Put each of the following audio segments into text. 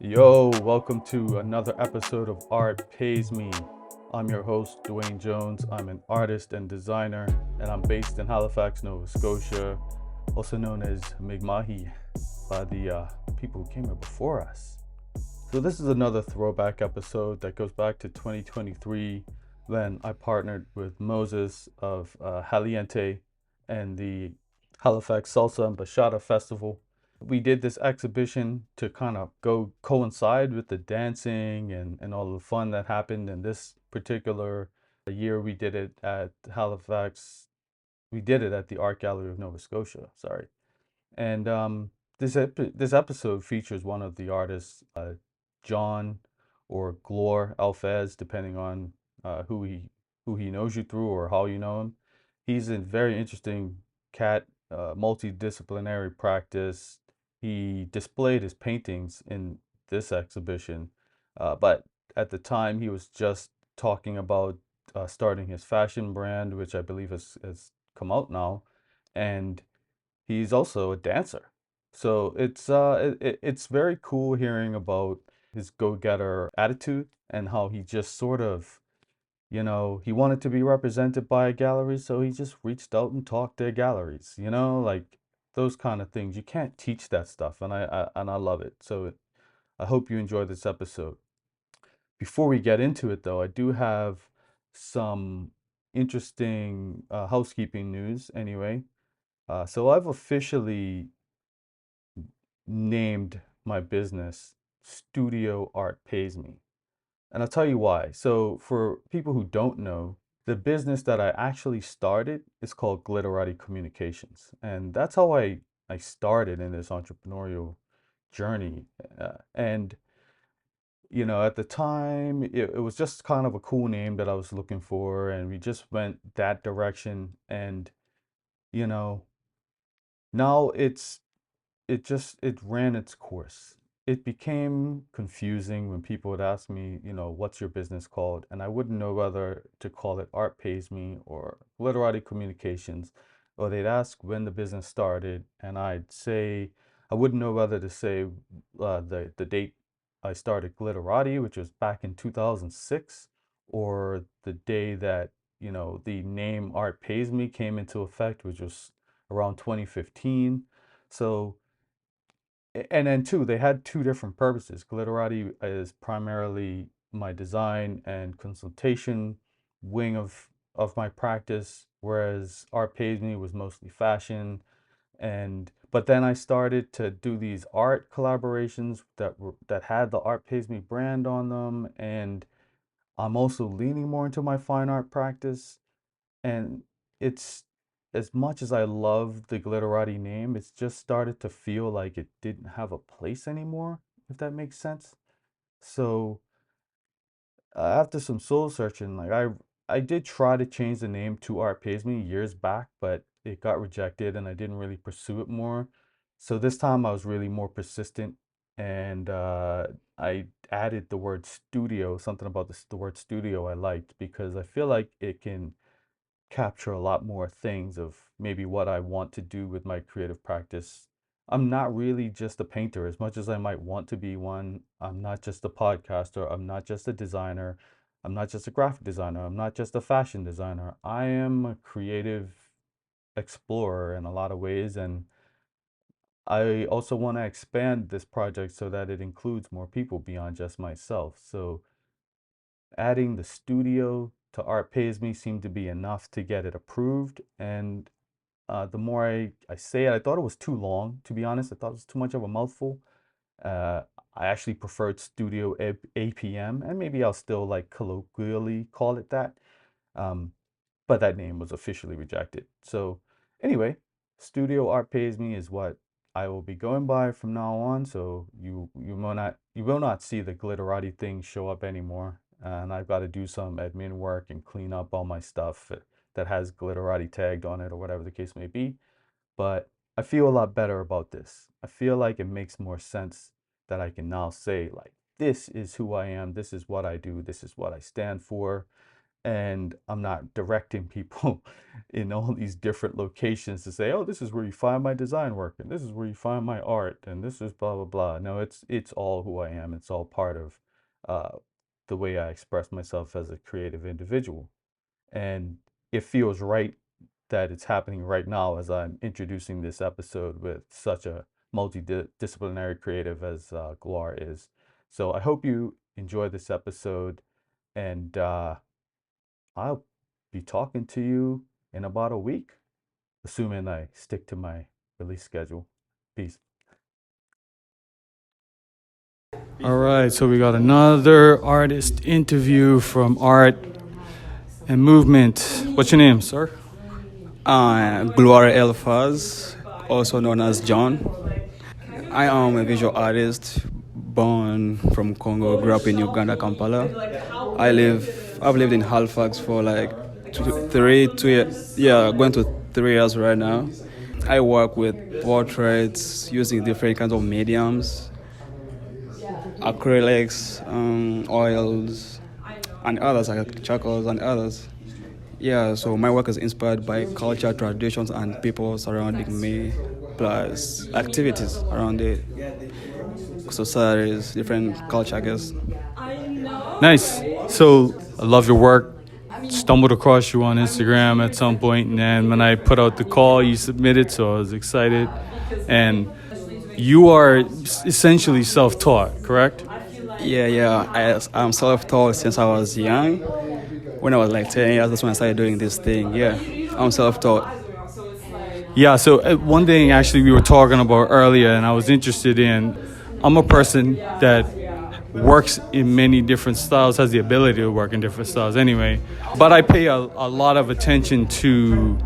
Yo, welcome to another episode of Art Pays Me. I'm your host, Dwayne Jones. I'm an artist and designer, and I'm based in Halifax, Nova Scotia, also known as Mi'kmahi by the people who came here before us. So, this is another throwback episode that goes back to 2023 when I partnered with Moses of Haliente and the Halifax Salsa and Bachata Festival. We did this exhibition to kind of go coincide with the dancing and all the fun that happened in this particular year. We did it at Halifax. We did it at the Art Gallery of Nova Scotia. Sorry. And this episode features one of the artists, John or Gloire Aelfaz, depending on who he knows you through or how you know him. He's a very interesting cat, multidisciplinary practice. He displayed his paintings in this exhibition, but at the time he was just talking about starting his fashion brand, which I believe has come out now, and he's also a dancer. So it's very cool hearing about his go-getter attitude and how he just sort of, he wanted to be represented by a gallery, so he just reached out and talked to galleries, like those kind of things. You can't teach that stuff, and I love it. So I hope you enjoy this episode. Before we get into it, though, I do have some interesting housekeeping news anyway. So I've officially named my business Studio Art Pays Me. And I'll tell you why. So, for people who don't know, the business that I actually started is called Glitterati Communications. And that's how I started in this entrepreneurial journey. And, at the time, it was just kind of a cool name that I was looking for. And we just went that direction. And, you know, now it ran its course. It became confusing when people would ask me, what's your business called? And I wouldn't know whether to call it Art Pays Me or Glitterati Communications, or they'd ask when the business started, and I'd say I wouldn't know whether to say the date I started Glitterati, which was back in 2006, or the day that the name Art Pays Me came into effect, which was around 2015. So and then two, they had two different purposes. Glitterati is primarily my design and consultation wing of my practice, whereas Art Pays Me was mostly fashion. And but then I started to do these art collaborations that had the Art Pays Me brand on them, and I'm also leaning more into my fine art practice. And it's as much as I love the Glitterati name, it's just started to feel like it didn't have a place anymore, if that makes sense. So after some soul searching, like I did try to change the name to Art Pays Me years back, but it got rejected and I didn't really pursue it more. So this time I was really more persistent, and I added the word studio, something about the word studio I liked because I feel like it can capture a lot more things of maybe what I want to do with my creative practice. I'm not really just a painter as much as I might want to be one. I'm not just a podcaster. I'm not just a designer. I'm not just a graphic designer. I'm not just a fashion designer. I am a creative explorer in a lot of ways. And I also want to expand this project so that it includes more people beyond just myself. So adding the studio to Art Pays Me seemed to be enough to get it approved. And the more I say it, I thought it was too long, to be honest. I thought it was too much of a mouthful. Uh, I actually preferred Studio APM, and maybe I'll still like colloquially call it that. Um, but that name was officially rejected. So anyway, Studio Art Pays Me is what I will be going by from now on. So you will not see the Glitterati thing show up anymore. And I've got to do some admin work and clean up all my stuff that has Glitterati tagged on it or whatever the case may be. But I feel a lot better about this. I feel like it makes more sense that I can now say, like, this is who I am, this is what I do, this is what I stand for, and I'm not directing people in all these different locations to say, oh, this is where you find my design work, and this is where you find my art, and this is blah blah blah. No, it's all who I am. It's all part of uh, the way I express myself as a creative individual. And it feels right that it's happening right now as I'm introducing this episode with such a multidisciplinary creative as Gloire is. So I hope you enjoy this episode, and I'll be talking to you in about a week, assuming I stick to my release schedule. Peace. All right, so we got another artist interview from Art and Movement. What's your name, sir? Gloire Aelfaz, also known as John. I am a visual artist, born from Congo, grew up in Uganda, Kampala. I've lived in Halifax for like 2 years. Yeah, going to 3 years right now. I work with portraits using different kinds of mediums, acrylics, oils, and others like charcoals and others. Yeah, so my work is inspired by culture, traditions, and people surrounding me, plus activities around the societies, different culture, I guess. Nice. So I love your work. Stumbled across you on Instagram at some point, and then when I put out the call, you submitted, so I was excited. And you are essentially self-taught, correct? Yeah. I'm self-taught since I was young. When I was like 10 years, that's when I started doing this thing. Yeah, I'm self-taught. Yeah, so one thing actually we were talking about earlier, and I was interested in, I'm a person that works in many different styles, has the ability to work in different styles anyway, but I pay a lot of attention to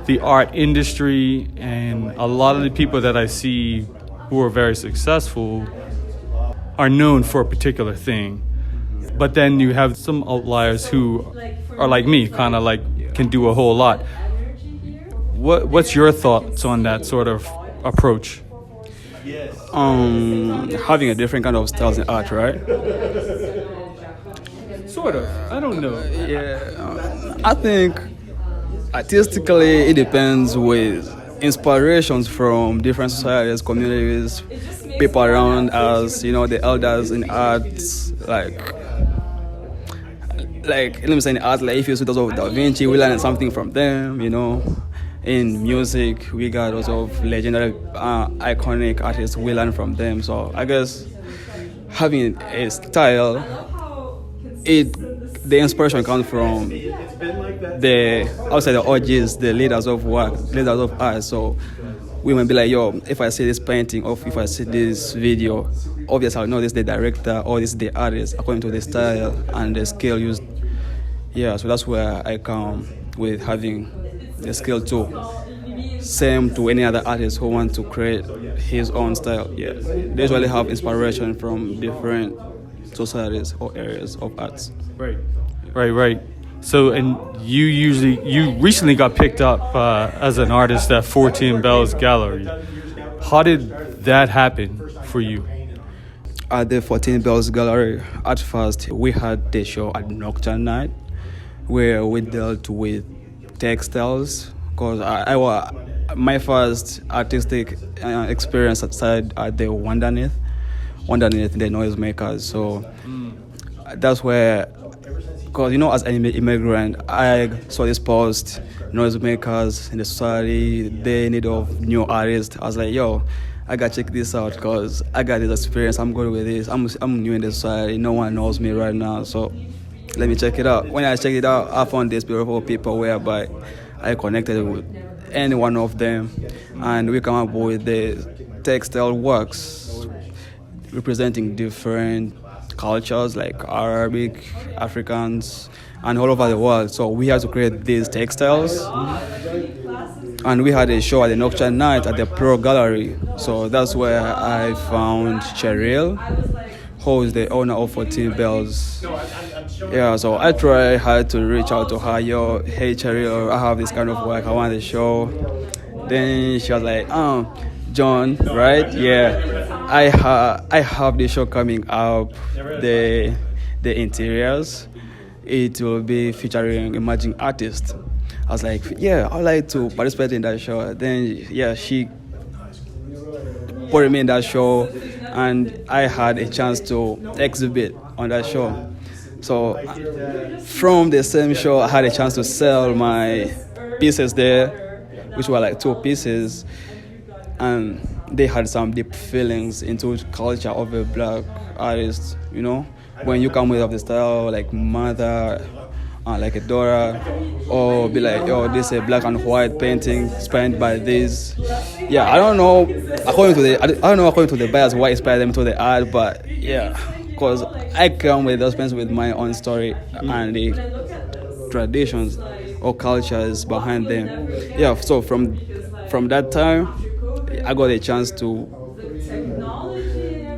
the art industry, and a lot of the people that I see who are very successful are known for a particular thing. But then you have some outliers who are like me, kind of like can do a whole lot. What's your thoughts on that sort of approach? Having a different kind of styles in art, right? Sort of. I don't know. I think artistically it depends with inspirations from different societies, communities, people around us, the elders in arts, like let me say in art, like if you see those of Da Vinci, we learn something from them, In music, we got those of legendary, iconic artists, we learn from them. So I guess having a style, the inspiration comes from the OGs, the leaders of art. So we might be like, yo, if I see this painting or if I see this video, obviously I'll know this is the director or this is the artist according to the style and the skill used. Yeah, so that's where I come with having the skill too. Same to any other artist who want to create his own style. Yeah, they usually have inspiration from different societies or areas of arts. Right. So, and you recently got picked up as an artist at 14 Bells Gallery. How did that happen for you? At the 14 Bells Gallery, at first we had the show at Nocturne Night, where we dealt with textiles. Because my first artistic experience outside at the Wonderneath, the noisemakers. So that's where, because as an immigrant, I saw this post, noisemakers in the society, they need of new artists. I was like, yo, I gotta check this out because I got this experience. I'm good with this. I'm new in the society. No one knows me right now, so let me check it out. When I checked it out, I found these beautiful people whereby I connected with any one of them, and we come up with the textile works representing different cultures like Arabic, Africans, and all over the world. So we had to create these textiles, and we had a show at the Nocturne Night at the Pro Gallery. So that's where I found Cheryl, who is the owner of 14 Bells. Yeah, so I tried hard to reach out to her. Yo, hey Cheryl, I have this kind of work, I want to show. Then she was like, John, right? Yeah, I have the show coming up, the interiors. It will be featuring emerging artists. I was like, yeah, I'd like to participate in that show. Then, yeah, she put me in that show, and I had a chance to exhibit on that show. So from the same show, I had a chance to sell my pieces there, which were like 2 pieces, and they had some deep feelings into culture of a black artist. You know, when you come with of the style like mother, like a daughter, or be like, oh, this is a black and white painting inspired by this. Yeah, I don't know according to the buyers what inspired them to the art, but yeah, because I come with those paintings with my own story and the traditions or cultures behind them. Yeah, so from that time, I got a chance to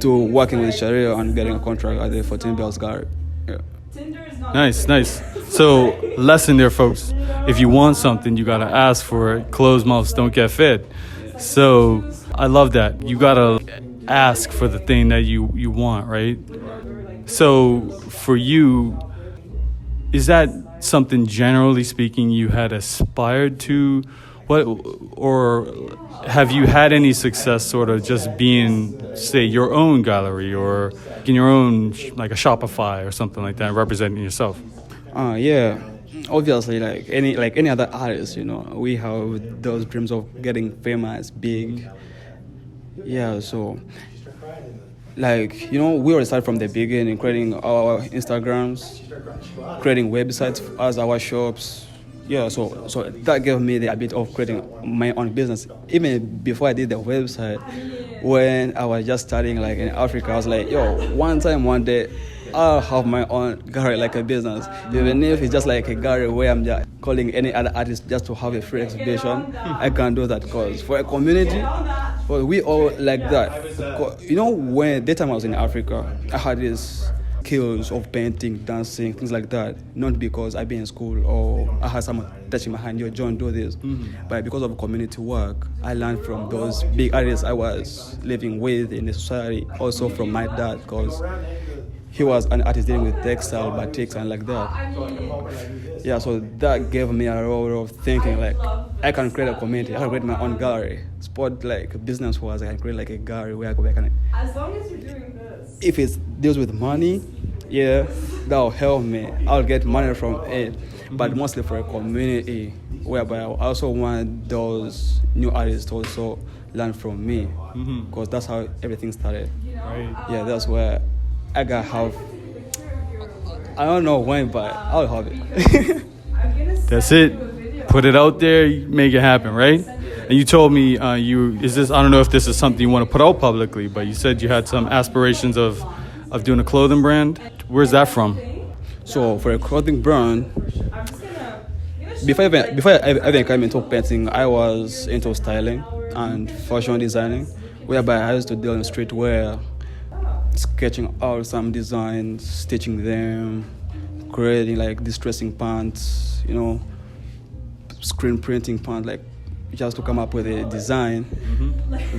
working with Sharia and getting a contract at the 14 Bells Gallery. Yeah. Nice. So, lesson there, folks. If you want something, you gotta ask for it. Closed mouths don't get fed. So, I love that. You gotta ask for the thing that you want, right? So, for you, is that something, generally speaking, you had aspired to? What, or have you had any success sort of just being, say, your own gallery or in your own, like a Shopify or something like that, representing yourself? Yeah, obviously, like any other artist, you know, we have those dreams of getting famous, big. Yeah, so like, you know, we already started from the beginning, creating our Instagrams, creating websites as our shops. Yeah, so that gave me the ability of creating my own business. Even before I did the website, when I was just starting like in Africa, I was like, yo, one day, I'll have my own gallery, like a business. Even if it's just like a gallery where I'm just calling any other artist just to have a free exhibition, I can do that. Because for a community, well, we all like that. You know, when that time I was in Africa, I had this skills of painting, dancing, things like that. Not because I've been in school or I had someone touching my hand, yo, John, do this. But because of community work, I learned from those big artists I was living with in the society. Also from my dad, because he was an artist dealing with textile, batiks, and like that. Yeah, so that gave me a role of thinking like, I can create a community, I can create my own gallery. Sport like business-wise, I can create like a gallery where I can. As long as you're doing this. If it deals with money, yeah, that'll help me. I'll get money from it, but mostly for a community, whereby I also want those new artists to also learn from me, because that's how everything started. Right. Yeah, that's where I gotta have. I don't know when, but I'll have it. That's it. Put it out there, make it happen, right? And you told me I don't know if this is something you want to put out publicly, but you said you had some aspirations of doing a clothing brand. Where's that from? So for a clothing brand, before I even came into painting, I was into styling and fashion designing, whereby I used to deal in streetwear, sketching out some designs, stitching them, creating like distressing pants, you know, screen printing pants, like just to come up with a design.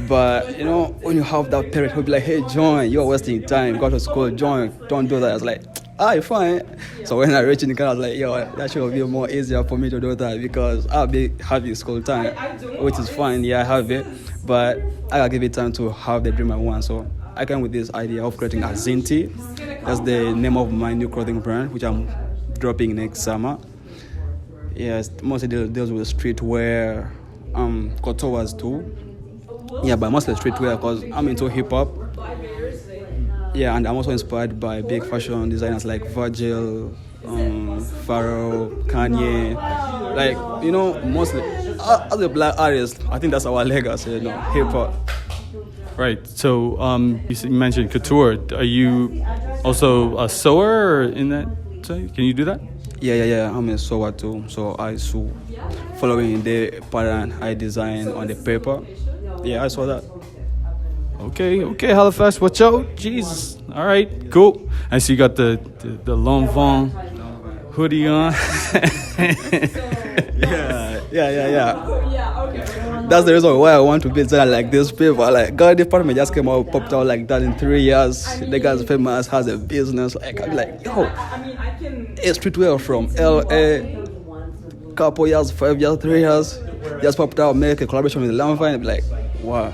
But you know, when you have that parent who'll be like, hey John, you're wasting time, go to school, John, don't do that. I was like, you're fine. So when I reached in the car, I was like, yo, that should be more easier for me to do that, because I'll be having school time, which is fine, yeah, I have it, but I gotta give it time to have the dream I want. So I came with this idea of creating Azinti. That's the name of my new clothing brand, which I'm dropping next summer. Yeah, mostly deals with streetwear, couture too. Yeah, but mostly streetwear because I'm into hip hop. Yeah, and I'm also inspired by big fashion designers like Virgil, Pharrell, Kanye. Like, you know, mostly as a black artist, I think that's our legacy, you know, hip hop. Right. So you mentioned couture. Are you also a sewer in that? Can you do that? Yeah. I'm a sewer too. So I sew, following the pattern I design on the paper. Yeah, I saw that. Okay, Halifax, watch out. Jesus. All right, cool. I see you got the L'Enfant hoodie on. Yeah. That's the reason why I want to be there like this paper. Like, God, the department just came out, popped out like that in 3 years. The guy's famous, has a business. Like, I'm like, yo, a streetwear from LA. couple years, 5 years, 3 years, just popped out, make a collaboration with Lamfine, and be like, wow.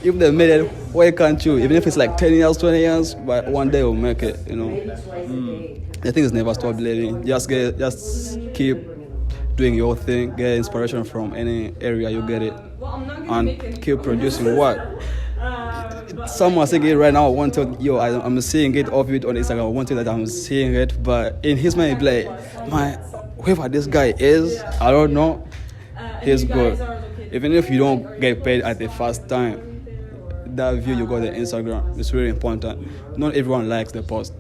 If they made it, why can't you? Even if it's like 10 years, 20 years, but one day we'll make it, you know. The thing is never stop believing. Just keep doing your thing, get inspiration from any area you get it, and keep producing what. Someone saying it right now, want to, I'm seeing it off it on Instagram, I want to that I'm seeing it, but in his mind, he'd be like, man, whoever this guy is, I don't know, he's good. Even if you don't get paid at the first time, that view you got on Instagram is really important. Not everyone likes the post.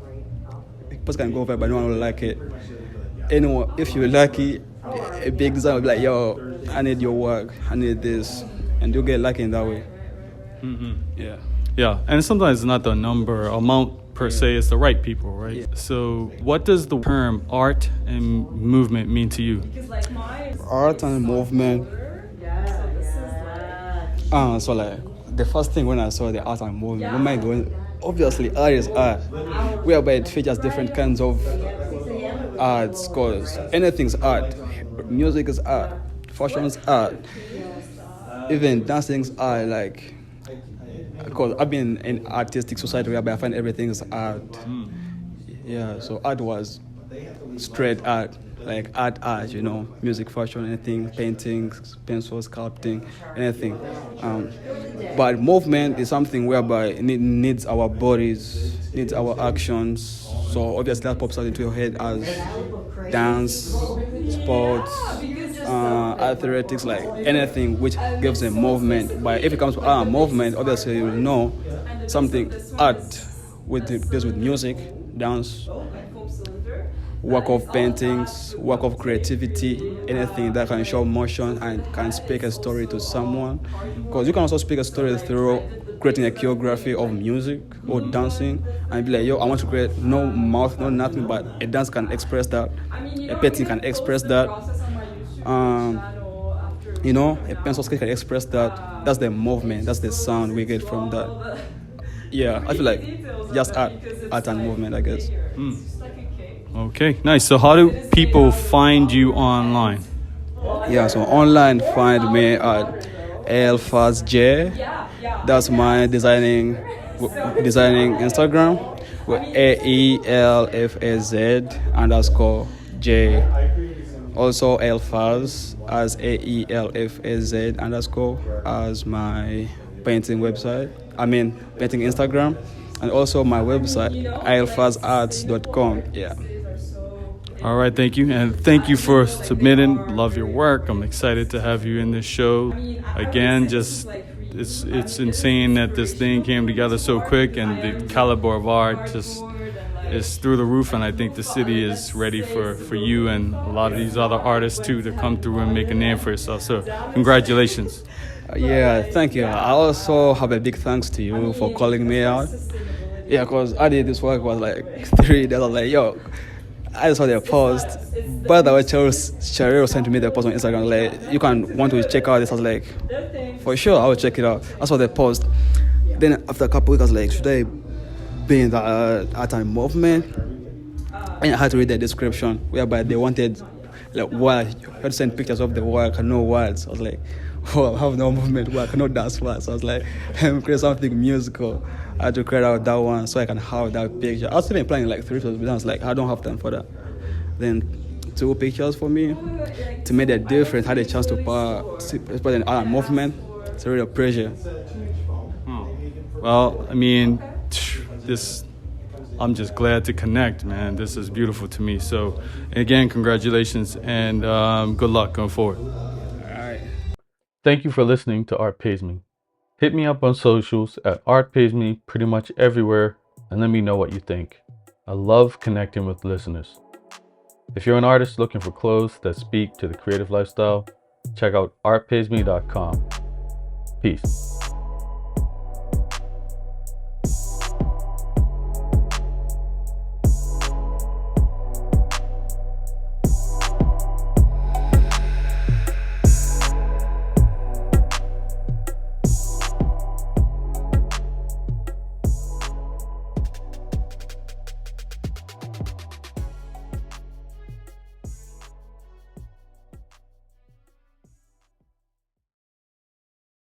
The post can go viral, but no one will like it. Anyone, if you're lucky, a big design will be like, yo, I need your work, I need this, and you get lucky in that way. Yeah. Yeah, and sometimes it's not the amount per se, it's the right people, right? Yeah. So what does the term art and movement mean to you? Art and movement. So like, the first thing when I saw the art and movement, my mind went, obviously art is art, whereby it features different kinds of arts, because anything's art. Music is art, fashion is art, even dancing's art, like, because I've been in artistic society whereby I find everything is art. Yeah, so art was straight art, like art, you know, music, fashion, anything, paintings, pencils, sculpting, anything. But movement is something whereby it needs our bodies, needs our actions. So obviously that pops out into your head as dance, sports, athletics, like anything which gives a movement. But if it comes to movement, obviously you will know something art deals with music, dance, work of paintings, work of creativity, anything that can show motion and can speak a story to someone. Because you can also speak a story through creating a choreography of music or dancing and be like, yo, I want to create no mouth, no nothing, but a dance can express that, a painting can express that, you know, a pencil sketch can express that. That's the movement, that's the sound we get from that. Yeah, I feel like just art and movement, I guess. Okay, nice. So how do people find you online? Yeah, so online find me at Aelfaz J. That's my designing Instagram with AELFAZ_J. Also Aelfaz as AELFAZ_ as my painting website. Painting Instagram, and also my website aelfazarts.com. Yeah. All right, thank you. And thank you for submitting. Love your work. I'm excited to have you in this show. Again, just it's insane that this thing came together so quick, and the caliber of art just is through the roof, and I think the city is ready for you and a lot of these other artists too to come through and make a name for yourself. So congratulations. Yeah, thank you. I also have a big thanks to you for calling me out. Yeah, because I did this work was like 3 days. I was like, yo, I saw their post. By the way, Cheryl sent me the post on Instagram. Like, you can want to check out this. I was like, for sure, I will check it out. I saw the post. Then after a couple weeks, I was like, should I be in the art and movement? And I had to read the description whereby they wanted like words. You had to send pictures of the work and no words. I was like, oh, I have no movement work, I cannot dance fast. So I was like, I'm create something musical. I had to create out that one so I can have that picture. I was even planning like 3 photos, but I was like, I don't have time for that. Then 2 pictures for me to make a difference. Had a chance to participate in art movement. It's a real pleasure. Well, I mean, I'm just glad to connect, man. This is beautiful to me. So again, congratulations and good luck going forward. Thank you for listening to Art Pays Me. Hit me up on socials at Art Pays Me pretty much everywhere and let me know what you think. I love connecting with listeners. If you're an artist looking for clothes that speak to the creative lifestyle, check out artpaysme.com. Peace.